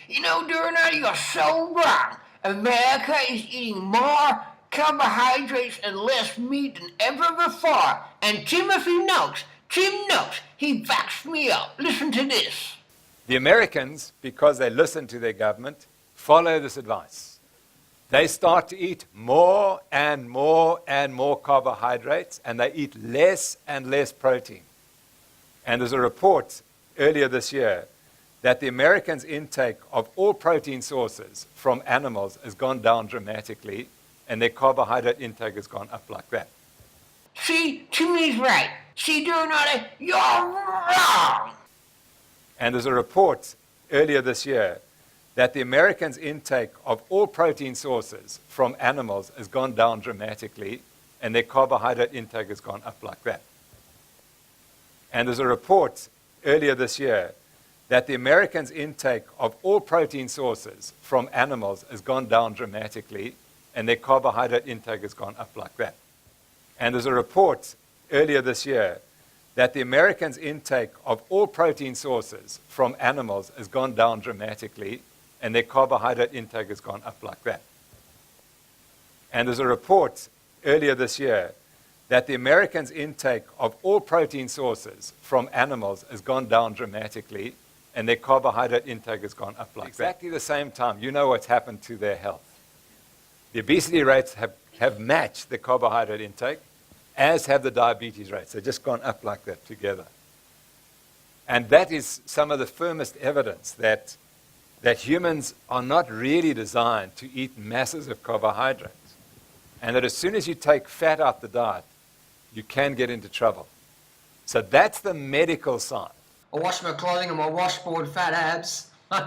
You know, Durianrider, you're so wrong. America is eating more carbohydrates and less meat than ever before. And Tim Noakes, he backs me up. Listen to this. The Americans, because they listen to their government, follow this advice. They start to eat more and more and more carbohydrates, and they eat less and less protein. And there's a report earlier this year that the Americans' intake of all protein sources from animals has gone down dramatically, and their carbohydrate intake has gone up like that. See, Timmy's right. See, Durianrider, you're wrong. And there's a report earlier this year that the Americans' intake of all protein sources from animals has gone down dramatically, and their carbohydrate intake has gone up like that. And there's a report earlier this year that the Americans' intake of all protein sources from animals has gone down dramatically, and their carbohydrate intake has gone up like that. And there's a report earlier this year that the Americans' intake of all protein sources from animals has gone down dramatically, and their carbohydrate intake has gone up like that. And there's a report earlier this year that the Americans' intake of all protein sources from animals has gone down dramatically, and their carbohydrate intake has gone up like that. Exactly the same time, you know what's happened to their health. The obesity rates have matched the carbohydrate intake, as have the diabetes rates. They've just gone up like that together. And that is some of the firmest evidence that humans are not really designed to eat masses of carbohydrates. And that as soon as you take fat out the diet, you can get into trouble. So that's the medical side. I wash my clothing on my washboard, fat abs. Man,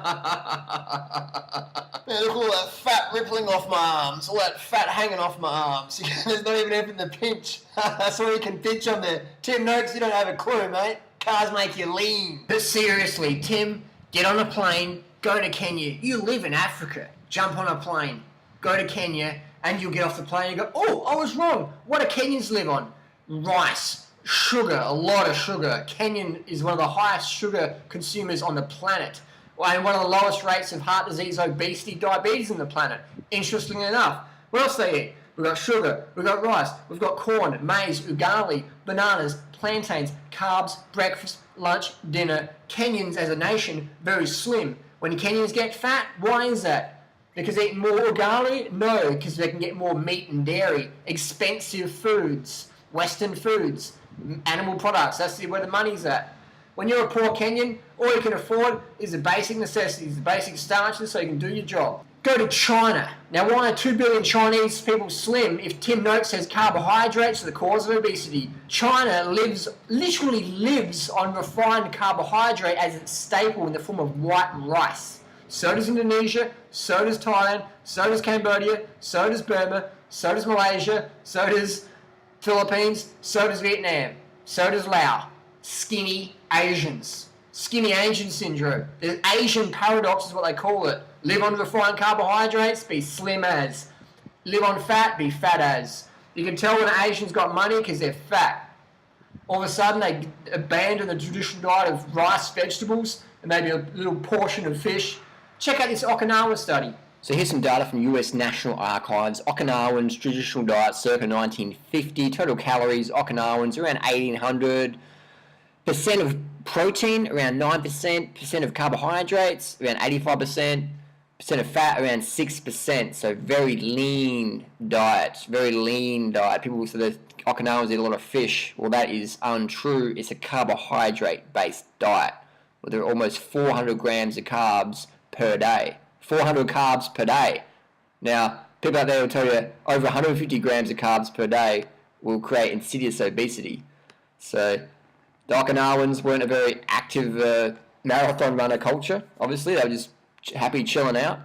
look at all that fat rippling off my arms, all that fat hanging off my arms. There's not even anything to pinch. That's all you can pinch on there. Tim Noakes, you don't have a clue, mate. Cars make you lean. But seriously, Tim, get on a plane, go to Kenya. You live in Africa. Jump on a plane, go to Kenya, and you'll get off the plane and you go, oh, I was wrong. What do Kenyans live on? Rice, sugar, a lot of sugar. Kenyan is one of the highest sugar consumers on the planet. And one of the lowest rates of heart disease, obesity, diabetes on the planet. Interestingly enough, what else they eat? We've got sugar, we've got rice, we've got corn, maize, ugali, bananas, plantains, carbs, breakfast, lunch, dinner. Kenyans as a nation, very slim. When Kenyans get fat, why is that? Because they eat more ugali? No, because they can get more meat and dairy. Expensive foods, Western foods, animal products, that's where the money's at. When you're a poor Kenyan, all you can afford is the basic necessities, the basic starches so you can do your job. Go to China. Now, why are 2 billion Chinese people slim if Tim Noakes says carbohydrates are the cause of obesity? China literally lives on refined carbohydrate as its staple in the form of white rice. So does Indonesia, so does Thailand, so does Cambodia, so does Burma, so does Malaysia, so does Philippines, so does Vietnam, so does Laos. Skinny Asians. Skinny Asian syndrome. The Asian paradox is what they call it. Live on refined carbohydrates, be slim as. Live on fat, be fat as. You can tell when an Asian's got money because they're fat. All of a sudden they abandon the traditional diet of rice, vegetables, and maybe a little portion of fish. Check out this Okinawa study. So here's some data from US National Archives. Okinawans' traditional diet circa 1950. Total calories, Okinawans around 1800. Percent of protein, around 9%. Percent of carbohydrates, around 85%. Percent of fat, around 6%. So very lean diet. Very lean diet. People say that Okinawans eat a lot of fish. Well, that is untrue. It's a carbohydrate-based diet. Well, there are almost 400 grams of carbs per day. 400 carbs per day. Now, people out there will tell you over 150 grams of carbs per day will create insidious obesity. So the Okinawans weren't a very active marathon runner culture, obviously. They were just happy chilling out.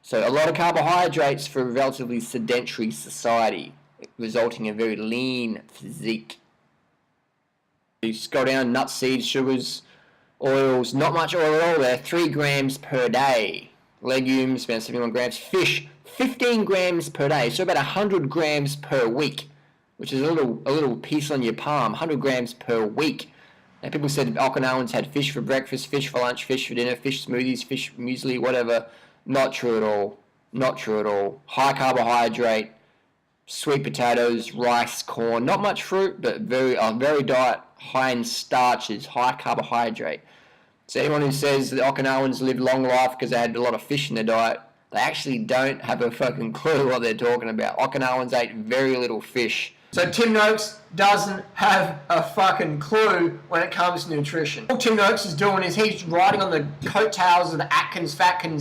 So a lot of carbohydrates for a relatively sedentary society, resulting in a very lean physique. You scroll down, nuts, seeds, sugars, oils, not much oil at all there, 3 grams per day. Legumes, about 71 grams. Fish, 15 grams per day, so about 100 grams per week, which is a little piece on your palm, 100 grams per week. And people said Okinawans had fish for breakfast, fish for lunch, fish for dinner, fish smoothies, fish muesli, whatever. Not true at all. Not true at all. High carbohydrate, sweet potatoes, rice, corn. Not much fruit, but very diet high in starches, high carbohydrate. So anyone who says that Okinawans live long life because they had a lot of fish in their diet, they actually don't have a fucking clue what they're talking about. Okinawans ate very little fish. So Tim Noakes doesn't have a fucking clue when it comes to nutrition. All Tim Noakes is doing is he's riding on the coattails of the Atkins,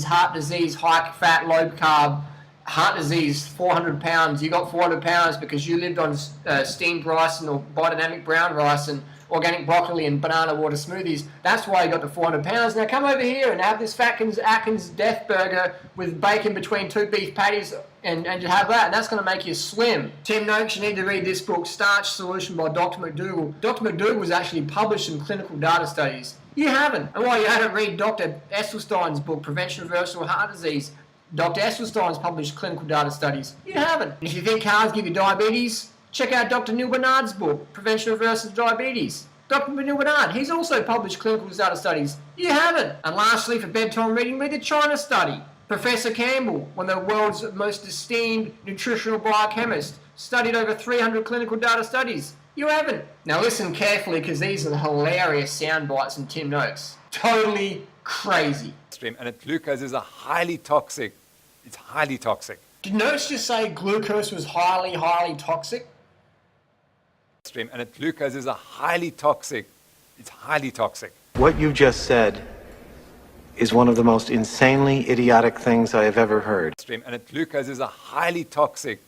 heart disease, high fat, low carb, heart disease, 400 pounds. You got 400 pounds because you lived on steamed rice and biodynamic brown rice and organic broccoli and banana water smoothies. That's why you got the 400 pounds. Now come over here and have this Atkins death burger with bacon between 2 beef patties and you have that, and that's going to make you slim. Tim Noakes, you need to read this book, Starch Solution by Dr. McDougall. Dr. McDougall was actually published in clinical data studies. You haven't. And while you haven't read Dr. Esselstein's book, Prevention of Reversible Heart Disease, Dr. Esselstein's published clinical data studies. You haven't. And if you think carbs give you diabetes, check out Dr. Neil Bernard's book, Prevention of Reversible Diabetes. Dr. Neil Bernard, he's also published clinical data studies. You haven't. And lastly, for bedtime reading, read the China study. Professor Campbell, one of the world's most esteemed nutritional biochemists, studied over 300 clinical data studies. You haven't. Now listen carefully because these are the hilarious sound bites from Tim Noakes. Totally crazy. And glucose is a highly toxic. It's highly toxic. Did Noakes just say glucose was highly toxic? And glucose is a highly toxic. It's highly toxic. What you just said is one of the most insanely idiotic things I have ever heard. And glucose is a highly toxic.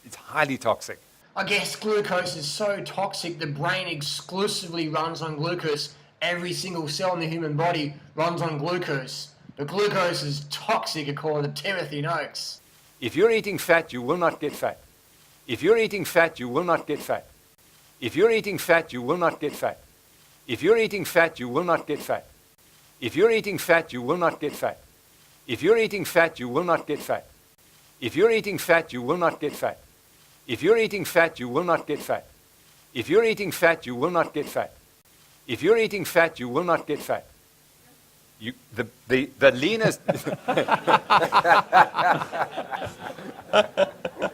It's highly toxic. I guess glucose is so toxic the brain exclusively runs on glucose. Every single cell in the human body runs on glucose. But glucose is toxic according to Timothy Noakes. If you're eating fat, you will not get fat. If you're eating fat, you will not get fat. If you're eating fat, you will not get fat. If you're eating fat, you will not get fat. If you're eating fat, you will not get fat. If you're eating fat, you will not get fat. If you're eating fat, you will not get fat. If you're eating fat, you will not get fat. If you're eating fat, you will not get fat. If you're eating fat, you will not get fat. The leanest.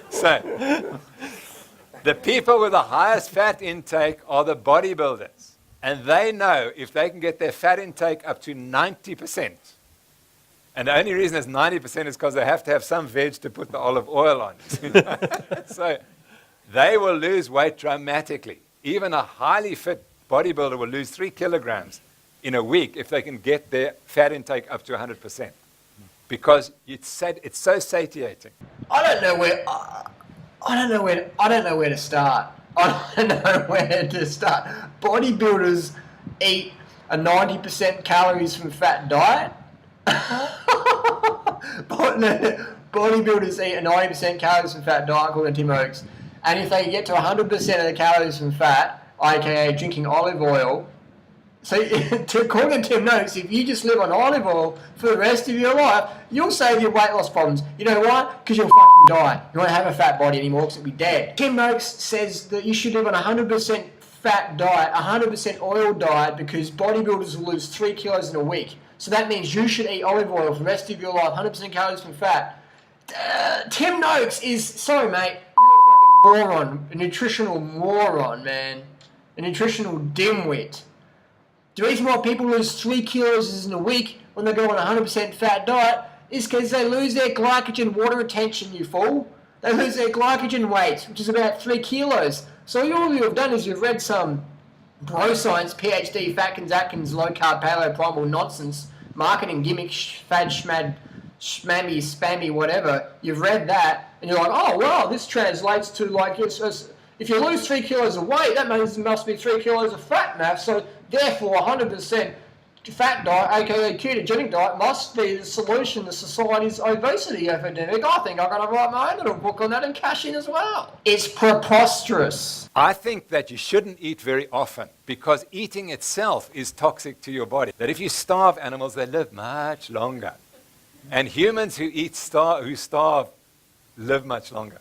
So, the people with the highest fat intake are the bodybuilders. And they know if they can get their fat intake up to 90%, and the only reason it's 90% is because they have to have some veg to put the olive oil on. So they will lose weight dramatically. Even a highly fit bodybuilder will lose 3 kilograms in a week if they can get their fat intake up to 100%. Because it's so satiating. I don't know where to start. I don't know where to start. Bodybuilders eat a 90% calories from fat diet. Bodybuilders eat a 90% calories from fat diet according to Tim Noakes. And if they get to 100% of the calories from fat, aka drinking olive oil, so according to Tim Noakes, if you just live on olive oil for the rest of your life, you'll save your weight loss problems. You know why? Because you'll fucking die. You won't have a fat body anymore because you'll be dead. Tim Noakes says that you should live on a 100% fat diet, a 100% oil diet, because bodybuilders will lose 3 kilos in a week. So that means you should eat olive oil for the rest of your life, 100% calories from fat. Tim Noakes is, sorry mate, you're a fucking moron, a nutritional moron, man. A nutritional dimwit. The reason why people lose 3 kilos in a week when they go on a 100% fat diet is because they lose their glycogen water retention, you fool. They lose their glycogen weight, which is about 3 kilos. So all you have done is you've read some bro science, PhD, Fatkins, Atkins, low carb, paleo, primal nonsense, marketing gimmick, fad, schmad, schmammy, spammy, whatever. You've read that and you're like, oh wow, this translates to like, if you lose 3 kilos of weight, that means there must be 3 kilos of fat mass. So therefore, 100% fat diet, aka ketogenic diet, must be the solution to society's obesity epidemic. I think I'm going to write my own little book on that and cash in as well. It's preposterous. I think that you shouldn't eat very often because eating itself is toxic to your body. That if you starve animals, they live much longer. And humans who starve live much longer.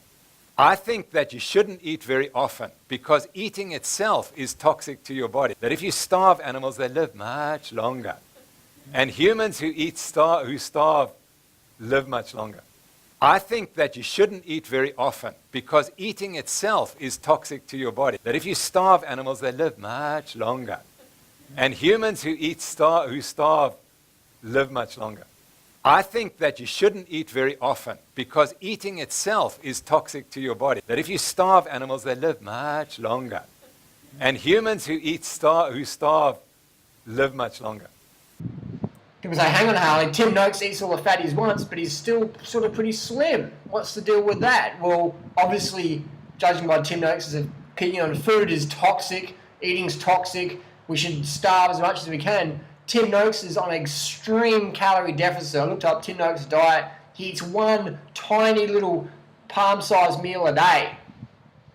I think that you shouldn't eat very often because eating itself is toxic to your body. That if you starve animals, they live much longer. And humans who starve live much longer. I think that you shouldn't eat very often because eating itself is toxic to your body. That if you starve animals, they live much longer. And humans who starve live much longer. I think that you shouldn't eat very often because eating itself is toxic to your body. That if you starve animals, they live much longer. And humans who starve live much longer. People say, hang on, Harley, Tim Noakes eats all the fatties once, but he's still sort of pretty slim. What's the deal with that? Well, obviously, judging by Tim Noakes' opinion on food is toxic, eating's toxic, we should starve as much as we can. Tim Noakes is on an extreme calorie deficit. I looked up Tim Noakes' diet. He eats one tiny little palm-sized meal a day.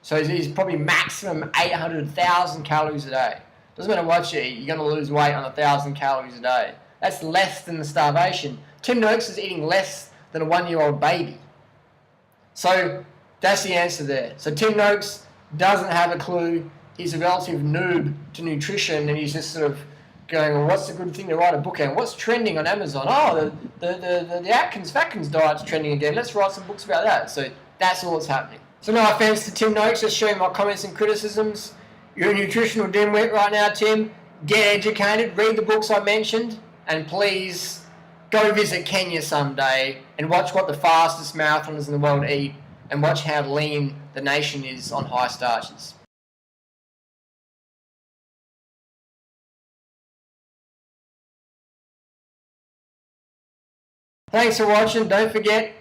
So he's probably maximum 800,000 calories a day. Doesn't matter what you eat, you're going to lose weight on 1,000 calories a day. That's less than the starvation. Tim Noakes is eating less than a 1-year-old baby. So that's the answer there. So Tim Noakes doesn't have a clue. He's a relative noob to nutrition, and he's just sort of going, well, what's a good thing to write a book on? What's trending on Amazon? Oh, the Atkins diet's trending again. Let's write some books about that. So that's all that's happening. So no offense to Tim Noakes, just showing my comments and criticisms. You're a nutritional dimwit right now, Tim. Get educated, read the books I mentioned, and please go visit Kenya someday and watch what the fastest marathoners in the world eat and watch how lean the nation is on high starches. Thanks for watching. Don't forget,